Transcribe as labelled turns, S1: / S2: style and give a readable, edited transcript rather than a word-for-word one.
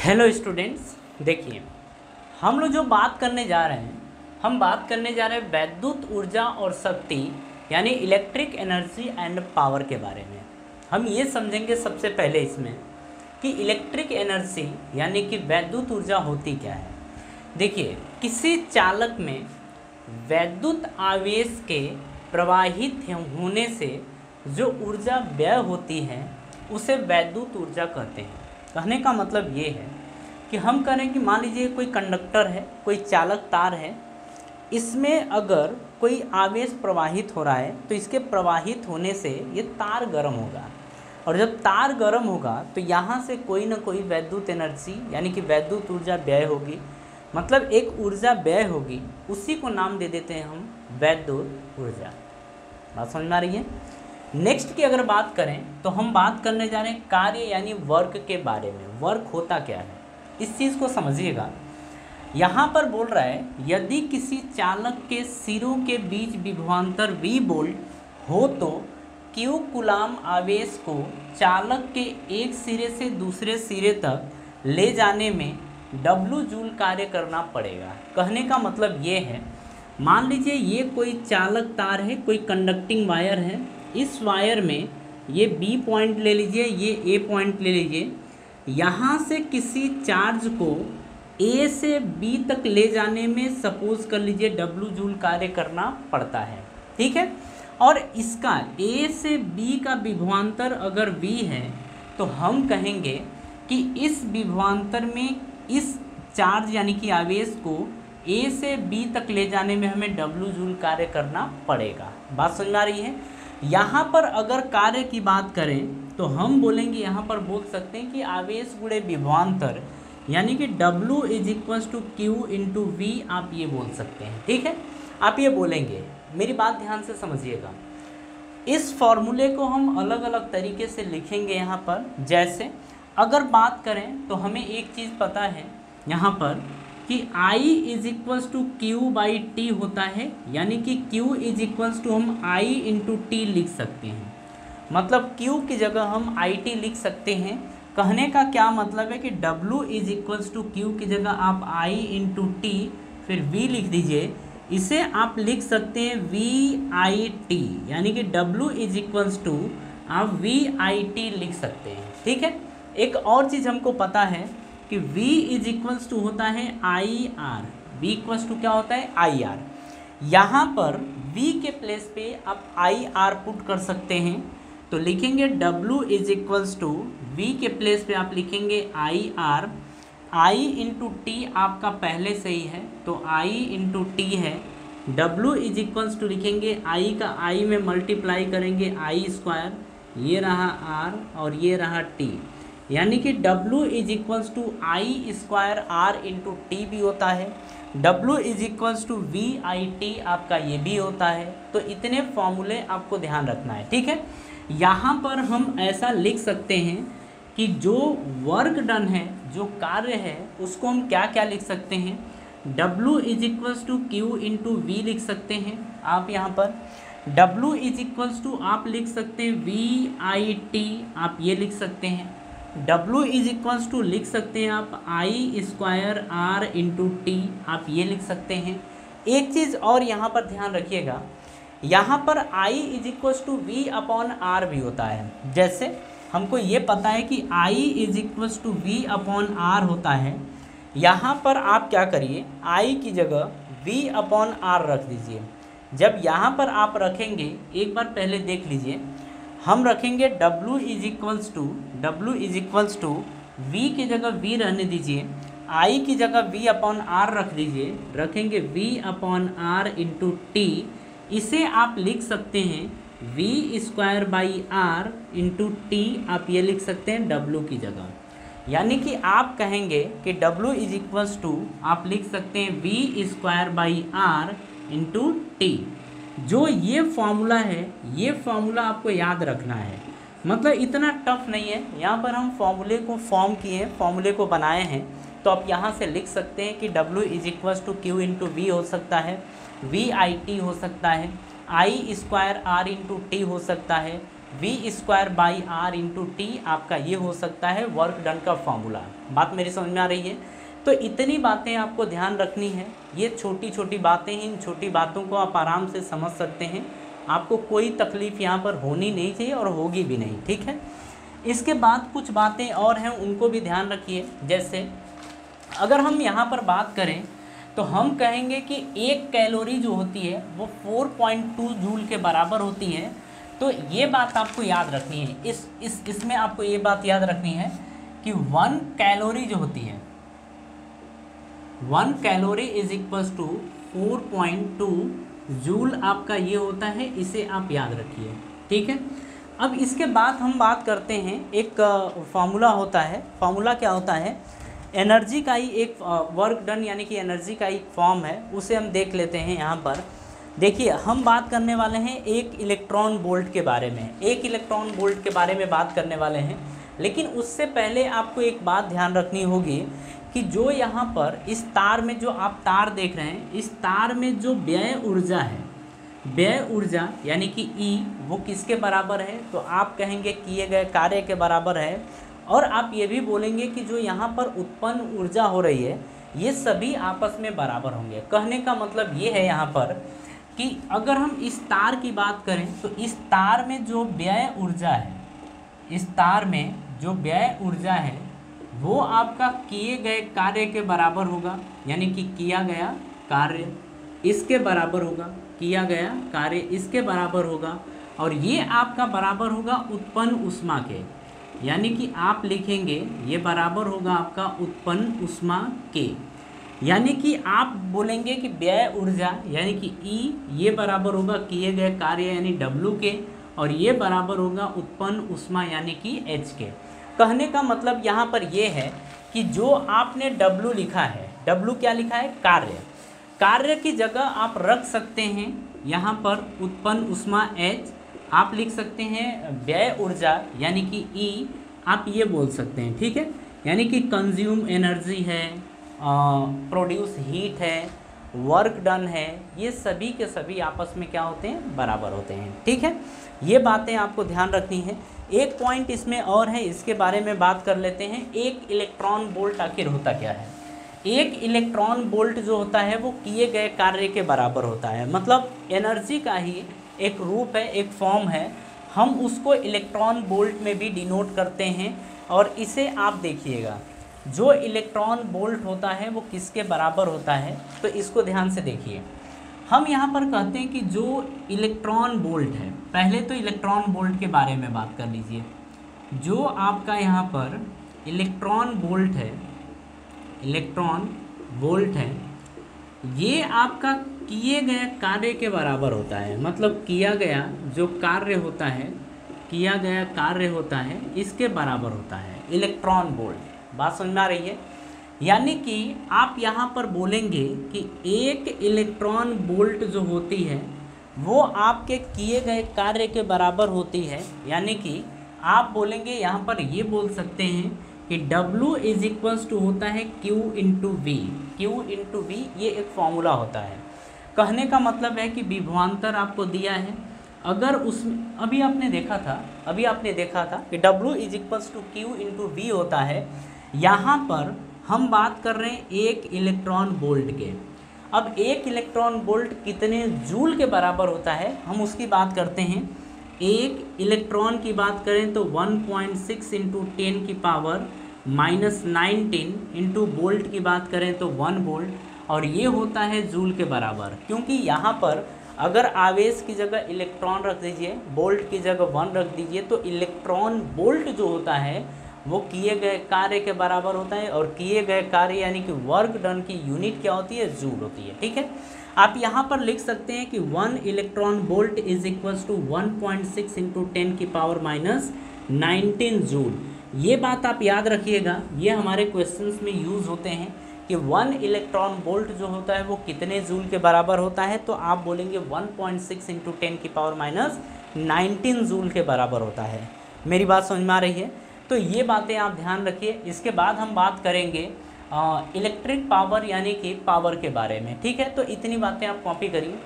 S1: Hello students, देखिए हम लोग जो बात करने जा रहे हैं, हम बात करने जा रहे हैं वैद्युत ऊर्जा और शक्ति यानी इलेक्ट्रिक एनर्जी एंड पावर के बारे में। हम ये समझेंगे सबसे पहले इसमें कि इलेक्ट्रिक एनर्जी यानी कि वैद्युत ऊर्जा होती क्या है। देखिए, किसी चालक में वैद्युत आवेश के प्रवाहित होने से जो ऊर्जा व्यय होती है उसे वैद्युत ऊर्जा कहते हैं। कहने का मतलब ये है कि हम कह रहे हैं कि मान लीजिए कोई कंडक्टर है, कोई चालक तार है, इसमें अगर कोई आवेश प्रवाहित हो रहा है तो इसके प्रवाहित होने से ये तार गर्म होगा, और जब तार गर्म होगा तो यहाँ से कोई ना कोई वैद्युत एनर्जी यानी कि वैद्युत ऊर्जा व्यय होगी, मतलब एक ऊर्जा व्यय होगी, उसी को नाम दे देते हैं हम वैद्युत ऊर्जा। बात समझ में आ रही है। नेक्स्ट की अगर बात करें तो हम बात करने जा रहे हैं कार्य यानी वर्क के बारे में। वर्क होता क्या है, इस चीज़ को समझिएगा। यहाँ पर बोल रहा है यदि किसी चालक के सिरों के बीच विभवांतर V वोल्ट हो तो Q कूलाम आवेश को चालक के एक सिरे से दूसरे सिरे तक ले जाने में W जूल कार्य करना पड़ेगा। कहने का मतलब ये है, मान लीजिए ये कोई चालक तार है, कोई कंडक्टिंग वायर है, इस वायर में ये B पॉइंट ले लीजिए, ये A पॉइंट ले लीजिए, यहाँ से किसी चार्ज को A से B तक ले जाने में सपोज कर लीजिए W जूल कार्य करना पड़ता है, ठीक है। और इसका A से B का विभवांतर अगर V है तो हम कहेंगे कि इस विभवांतर में इस चार्ज यानी कि आवेश को A से B तक ले जाने में हमें W जूल कार्य करना पड़ेगा। बात समझ में आ रही है। यहाँ पर अगर कार्य की बात करें तो हम बोलेंगे, यहाँ पर बोल सकते हैं कि आवेश गुणे विभवांतर यानी कि W = Q × V, आप ये बोल सकते हैं, ठीक है। आप ये बोलेंगे, मेरी बात ध्यान से समझिएगा। इस फॉर्मूले को हम अलग अलग तरीके से लिखेंगे यहाँ पर। जैसे अगर बात करें तो हमें एक चीज़ पता है यहाँ पर कि I = Q/T होता है, यानी कि Q = हम I × T लिख सकते हैं, मतलब Q की जगह हम IT लिख सकते हैं। कहने का क्या मतलब है कि W = Q की जगह आप I × T फिर V लिख दीजिए, इसे आप लिख सकते हैं VIT, यानी कि W = आप VIT लिख सकते हैं, ठीक है। एक और चीज़ हमको पता है कि V = होता है IR, V = क्या होता है IR। यहाँ पर V के प्लेस पे आप IR पुट कर सकते हैं, तो लिखेंगे W = V के प्लेस पे आप लिखेंगे IR, I × T आपका पहले से ही है तो I × T है। W = लिखेंगे I का I में मल्टीप्लाई करेंगे I², ये रहा R और ये रहा T, यानी कि W = I² R × T भी होता है, W = VIT आपका ये भी होता है। तो इतने फॉर्मूले आपको ध्यान रखना है, ठीक है। यहाँ पर हम ऐसा लिख सकते हैं कि जो वर्क डन है, जो कार्य है, उसको हम क्या क्या लिख सकते हैं, W = Q × V लिख सकते हैं। आप यहाँ पर W = आप लिख सकते हैं VIT, आप ये लिख सकते हैं। W = लिख सकते हैं आप I² R × T, आप ये लिख सकते हैं। एक चीज़ और यहाँ पर ध्यान रखिएगा, यहाँ पर I = V/R भी होता है। जैसे हमको ये पता है कि I = V/R होता है, यहाँ पर आप क्या करिए, I की जगह V/R रख दीजिए। जब यहाँ पर आप रखेंगे, एक बार पहले देख लीजिए, हम रखेंगे W = V की जगह V रहने दीजिए, I की जगह V/R रख दीजिए, रखेंगे V/R × T, इसे आप लिख सकते हैं V² R × T, आप ये लिख सकते हैं W की जगह। यानी कि आप कहेंगे कि W = आप लिख सकते हैं V² R × T। जो ये फॉर्मूला है, ये फॉर्मूला आपको याद रखना है, मतलब इतना टफ नहीं है। यहाँ पर हम फॉर्मूले को फॉर्म किए, फॉर्मूले को बनाए हैं, तो आप यहाँ से लिख सकते हैं कि W = Q × V हो सकता है, VIT हो सकता है, I² R × T हो सकता है, V²/R/T आपका ये हो सकता है वर्क डन का फॉर्मूला। बात मेरी समझ में आ रही है? तो इतनी बातें आपको ध्यान रखनी है। ये छोटी छोटी बातें हैं, इन छोटी बातों को आप आराम से समझ सकते हैं। आपको कोई तकलीफ़ यहाँ पर होनी नहीं चाहिए और होगी भी नहीं, ठीक है। इसके बाद कुछ बातें और हैं, उनको भी ध्यान रखिए। जैसे अगर हम यहाँ पर बात करें तो हम कहेंगे कि 1 कैलोरी जो होती है वो 4.2 जूल के बराबर होती है। तो ये बात आपको याद रखनी है, इसमें आपको ये बात याद रखनी है कि 1 कैलोरी जो होती है, 1 calorie is equals to 4.2 joule आपका ये होता है, इसे आप याद रखिए, ठीक है। अब इसके बाद हम बात करते हैं, एक फार्मूला होता है। फार्मूला क्या होता है? एनर्जी का ही एक वर्क डन यानी कि एनर्जी का एक फॉर्म है, उसे हम देख लेते हैं। यहाँ पर देखिए हम बात करने वाले हैं एक इलेक्ट्रॉन वोल्ट के बारे में, एक इलेक्ट्रॉन वोल्ट के बारे में बात करने वाले हैं। लेकिन उससे पहले आपको एक बात ध्यान रखनी होगी कि जो यहाँ पर इस तार में जो आप तार देख रहे हैं, इस तार में जो व्यय ऊर्जा है, व्यय ऊर्जा यानी कि E वो किसके बराबर है? तो आप कहेंगे किए गए कार्य के बराबर है। और आप ये भी बोलेंगे कि जो यहाँ पर उत्पन्न ऊर्जा हो रही है ये सभी आपस में बराबर होंगे। कहने का मतलब ये है यहाँ पर कि अगर हम इस तार की बात करें तो इस तार में जो व्यय ऊर्जा है, इस तार में जो व्यय ऊर्जा है वो आपका किए गए कार्य के बराबर होगा, यानी कि किया गया कार्य इसके बराबर होगा, किया गया कार्य इसके बराबर होगा। और ये आपका बराबर होगा उत्पन्न ऊष्मा के, यानी कि आप लिखेंगे ये बराबर होगा आपका उत्पन्न ऊष्मा के। यानी कि आप बोलेंगे कि व्यय ऊर्जा यानी कि E ये बराबर होगा किए गए कार्य यानी W के, और ये बराबर होगा उत्पन्न ऊष्मा यानी कि H के। कहने का मतलब यहाँ पर ये है कि जो आपने W लिखा है, W क्या लिखा है? कार्य। कार्य की जगह आप रख सकते हैं यहाँ पर उत्पन्न ऊष्मा H, आप लिख सकते हैं व्यय ऊर्जा यानी कि E, आप ये बोल सकते हैं, ठीक है। यानी कि कंज्यूम एनर्जी है, प्रोड्यूस हीट है, वर्क डन है, ये सभी के सभी आपस में क्या होते हैं? बराबर होते हैं, ठीक है। ये बातें आपको ध्यान रखनी है। एक पॉइंट इसमें और है, इसके बारे में बात कर लेते हैं। एक इलेक्ट्रॉन वोल्ट आखिर होता क्या है? एक इलेक्ट्रॉन वोल्ट जो होता है वो किए गए कार्य के बराबर होता है। मतलब एनर्जी का ही एक रूप है, एक फॉर्म है। हम उसको इलेक्ट्रॉन वोल्ट में भी डिनोट करते हैं। और इसे आप देखिएगा, जो इलेक्ट्रॉन वोल्ट होता है वो किसके बराबर होता है? तो इसको ध्यान से देखिए। हम यहाँ पर कहते हैं कि जो इलेक्ट्रॉन वोल्ट है, पहले तो इलेक्ट्रॉन वोल्ट के बारे में बात कर लीजिए। जो आपका यहाँ पर इलेक्ट्रॉन वोल्ट है, इलेक्ट्रॉन वोल्ट है, ये आपका किए गए कार्य के बराबर होता है। मतलब किया गया जो कार्य होता है, किया गया कार्य होता है इसके बराबर होता है इलेक्ट्रॉन वोल्ट। बात समझ में आ रही है? यानी कि आप यहाँ पर बोलेंगे कि एक इलेक्ट्रॉन वोल्ट जो होती है वो आपके किए गए कार्य के बराबर होती है। यानी कि आप बोलेंगे यहाँ पर ये बोल सकते हैं कि W इज इक्वल्स टू होता है Q into V. Q into V ये एक फॉर्मूला होता है। कहने का मतलब है कि विभवांतर आपको दिया है, अगर उसमें अभी आपने देखा था कि W is equals to Q into V होता है। यहाँ पर हम बात कर रहे हैं एक इलेक्ट्रॉन वोल्ट के। अब एक इलेक्ट्रॉन वोल्ट कितने जूल के बराबर होता है हम उसकी बात करते हैं। एक इलेक्ट्रॉन की बात करें तो 1.6 इंटू 10 की पावर -19 इंटू वोल्ट की बात करें तो 1 वोल्ट, और ये होता है जूल के बराबर। क्योंकि यहाँ पर अगर आवेश की जगह इलेक्ट्रॉन रख दीजिए, वोल्ट की जगह 1 रख दीजिए, तो इलेक्ट्रॉन वोल्ट जो होता है वो किए गए कार्य के बराबर होता है। और किए गए कार्य यानी कि वर्क डन की यूनिट क्या होती है? जूल होती है, ठीक है। आप यहाँ पर लिख सकते हैं कि 1 electron volt is equals to 1.6 into 10 की पावर -19 जूल। ये बात आप याद रखिएगा, ये हमारे क्वेश्चंस में यूज़ होते हैं कि 1 इलेक्ट्रॉन वोल्ट जो होता है वो कितने जूल के बराबर होता है। तो आप बोलेंगे 1.6 इंटू 10 की पावर -19 जूल के बराबर होता है। मेरी बात समझ में आ रही है? तो ये बातें आप ध्यान रखिए। इसके बाद हम बात करेंगे इलेक्ट्रिक पावर यानी कि पावर के बारे में, ठीक है। तो इतनी बातें आप कॉपी करिए।